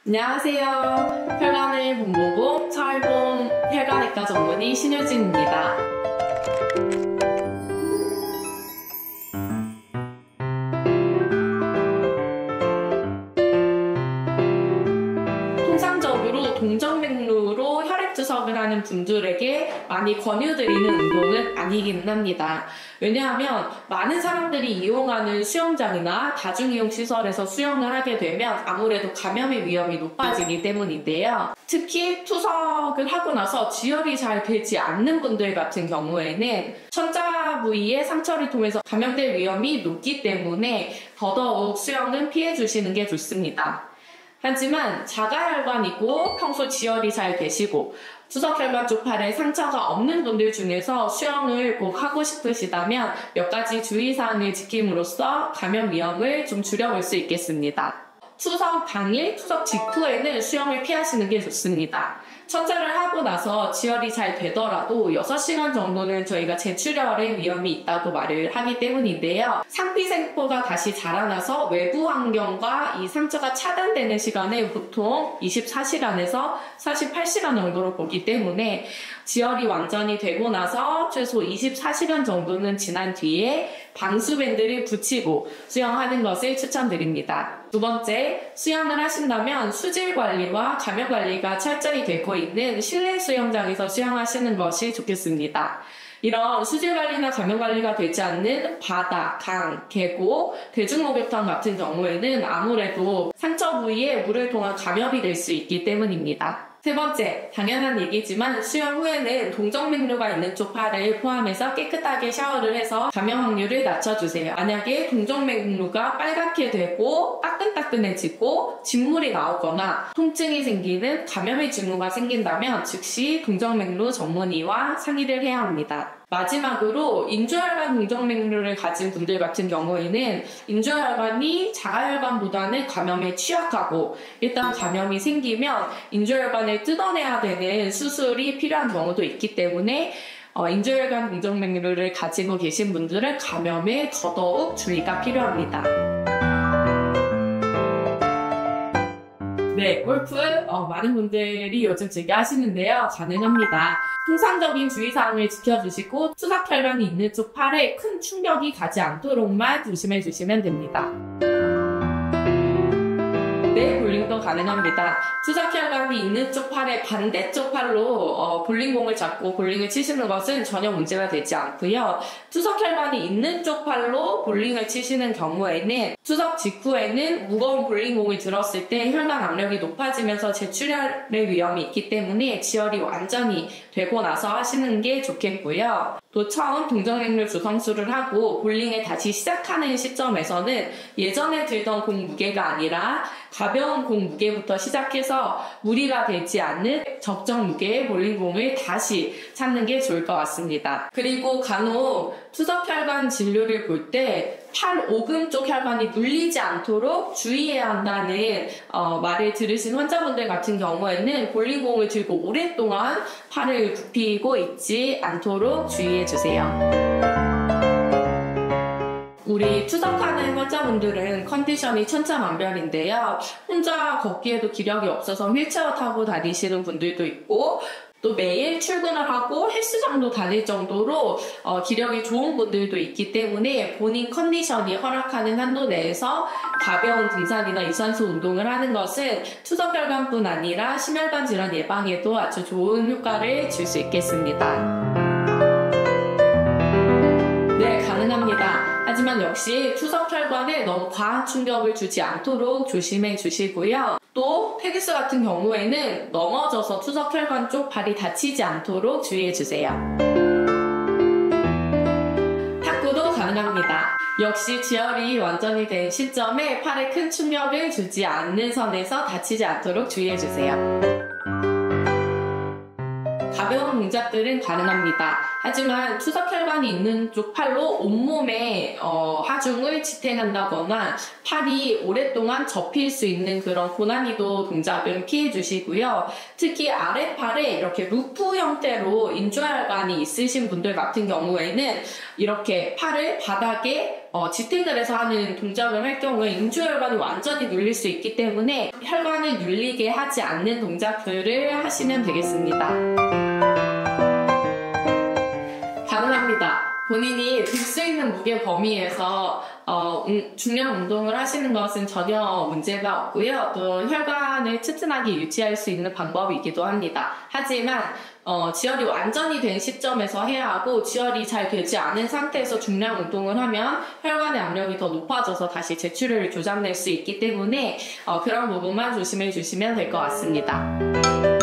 안녕하세요. 혈관을 본보고 철봉 혈관외과 전문의 신효진입니다. 통상적으로 동정맥류로 혈액투석을 하는 분들에게 많이 권유드리는 운동은 아니기는 합니다. 왜냐하면 많은 사람들이 이용하는 수영장이나 다중이용시설에서 수영을 하게 되면 아무래도 감염의 위험이 높아지기 때문인데요. 특히 투석을 하고 나서 지혈이 잘 되지 않는 분들 같은 경우에는 천자 부위에 상처를 통해서 감염될 위험이 높기 때문에 더더욱 수영은 피해 주시는 게 좋습니다. 하지만 자가혈관이고 평소 지혈이 잘 되시고 투석혈관 쪽 팔에 상처가 없는 분들 중에서 수영을 꼭 하고 싶으시다면 몇 가지 주의사항을 지킴으로써 감염 위험을 좀 줄여볼 수 있겠습니다. 투석 당일, 투석 직후에는 수영을 피하시는 게 좋습니다. 천자를 하고 나서 지혈이 잘 되더라도 6시간 정도는 저희가 제출혈의 위험이 있다고 말을 하기 때문인데요. 상피세포가 다시 자라나서 외부 환경과 이 상처가 차단되는 시간을 보통 24시간에서 48시간 정도로 보기 때문에 지혈이 완전히 되고 나서 최소 24시간 정도는 지난 뒤에 방수밴드를 붙이고 수영하는 것을 추천드립니다. 두 번째, 수영을 하신다면 수질 관리와 감염 관리가 철저히 되고 있는 실내 수영장에서 수영하시는 것이 좋겠습니다. 이런 수질 관리나 감염 관리가 되지 않는 바다, 강, 계곡, 대중목욕탕 같은 경우에는 아무래도 상처 부위에 물을 통한 감염이 될 수 있기 때문입니다. 세 번째, 당연한 얘기지만 수영 후에는 동정맥류가 있는 쪽 팔을 포함해서 깨끗하게 샤워를 해서 감염 확률을 낮춰주세요. 만약에 동정맥류가 빨갛게 되고 따끈따끈해지고 진물이 나오거나 통증이 생기는 감염의 징후가 생긴다면 즉시 동정맥류 전문의와 상의를 해야 합니다. 마지막으로 인조혈관 동정맥류를 가진 분들 같은 경우에는 인조혈관이 자가혈관보다는 감염에 취약하고 일단 감염이 생기면 인조혈관을 뜯어내야 되는 수술이 필요한 경우도 있기 때문에 인조혈관 동정맥류를 가지고 계신 분들은 감염에 더더욱 주의가 필요합니다. 네, 골프 많은 분들이 요즘 즐겨 하시는데요. 가능합니다. 통상적인 주의사항을 지켜주시고 투석혈관이 있는 쪽 팔에 큰 충격이 가지 않도록만 조심해 주시면 됩니다. 네, 볼링도 가능합니다. 투석혈관이 있는 쪽 팔의 반대쪽 팔로 볼링공을 잡고 볼링을 치시는 것은 전혀 문제가 되지 않고요. 투석혈관이 있는 쪽 팔로 볼링을 치시는 경우에는 투석 직후에는 무거운 볼링공을 들었을 때 혈관 압력이 높아지면서 제출혈의 위험이 있기 때문에 지혈이 완전히 되고 나서 하시는 게 좋겠고요. 또 처음 동정맥류 조성술을 하고 볼링을 다시 시작하는 시점에서는 예전에 들던 공 무게가 아니라 가벼운 공 무게부터 시작해서 무리가 되지 않는 적정 무게의 볼링공을 다시 찾는 게 좋을 것 같습니다. 그리고 간혹 투석혈관 진료를 볼 때 팔 오금 쪽 혈관이 눌리지 않도록 주의해야 한다는 말을 들으신 환자분들 같은 경우에는 볼링공을 들고 오랫동안 팔을 굽히고 있지 않도록 주의해주세요. 우리 투석하는 환자분들은 컨디션이 천차만별인데요. 혼자 걷기에도 기력이 없어서 휠체어 타고 다니시는 분들도 있고 또 매일 출근을 하고 헬스장도 다닐 정도로 기력이 좋은 분들도 있기 때문에 본인 컨디션이 허락하는 한도 내에서 가벼운 등산이나 유산소 운동을 하는 것은 투석혈관뿐 아니라 심혈관 질환 예방에도 아주 좋은 효과를 줄 수 있겠습니다. 네, 가능합니다. 하지만 역시 투석혈관에 너무 과한 충격을 주지 않도록 조심해 주시고요. 또 테니스 같은 경우에는 넘어져서 투석혈관 쪽 발이 다치지 않도록 주의해 주세요. 탁구도 가능합니다. 역시 지혈이 완전히 된 시점에 팔에 큰 충격을 주지 않는 선에서 다치지 않도록 주의해 주세요. 가벼운 동작들은 가능합니다. 하지만 투석혈관이 있는 쪽 팔로 온몸에 하중을 지탱한다거나 팔이 오랫동안 접힐 수 있는 그런 고난이도 동작은 피해 주시고요. 특히 아랫팔에 이렇게 루프 형태로 인조혈관이 있으신 분들 같은 경우에는 이렇게 팔을 바닥에 지탱을 해서 하는 동작을 할 경우에 인조혈관이 완전히 눌릴 수 있기 때문에 혈관을 눌리게 하지 않는 동작들을 하시면 되겠습니다. 가능합니다. 본인이 들 수 있는 무게 범위에서 중량 운동을 하시는 것은 전혀 문제가 없고요. 또 혈관을 튼튼하게 유지할 수 있는 방법이기도 합니다. 하지만 지혈이 완전히 된 시점에서 해야 하고, 지혈이 잘 되지 않은 상태에서 중량 운동을 하면 혈관의 압력이 더 높아져서 다시 제출혈이 조작될 수 있기 때문에 그런 부분만 조심해 주시면 될 것 같습니다.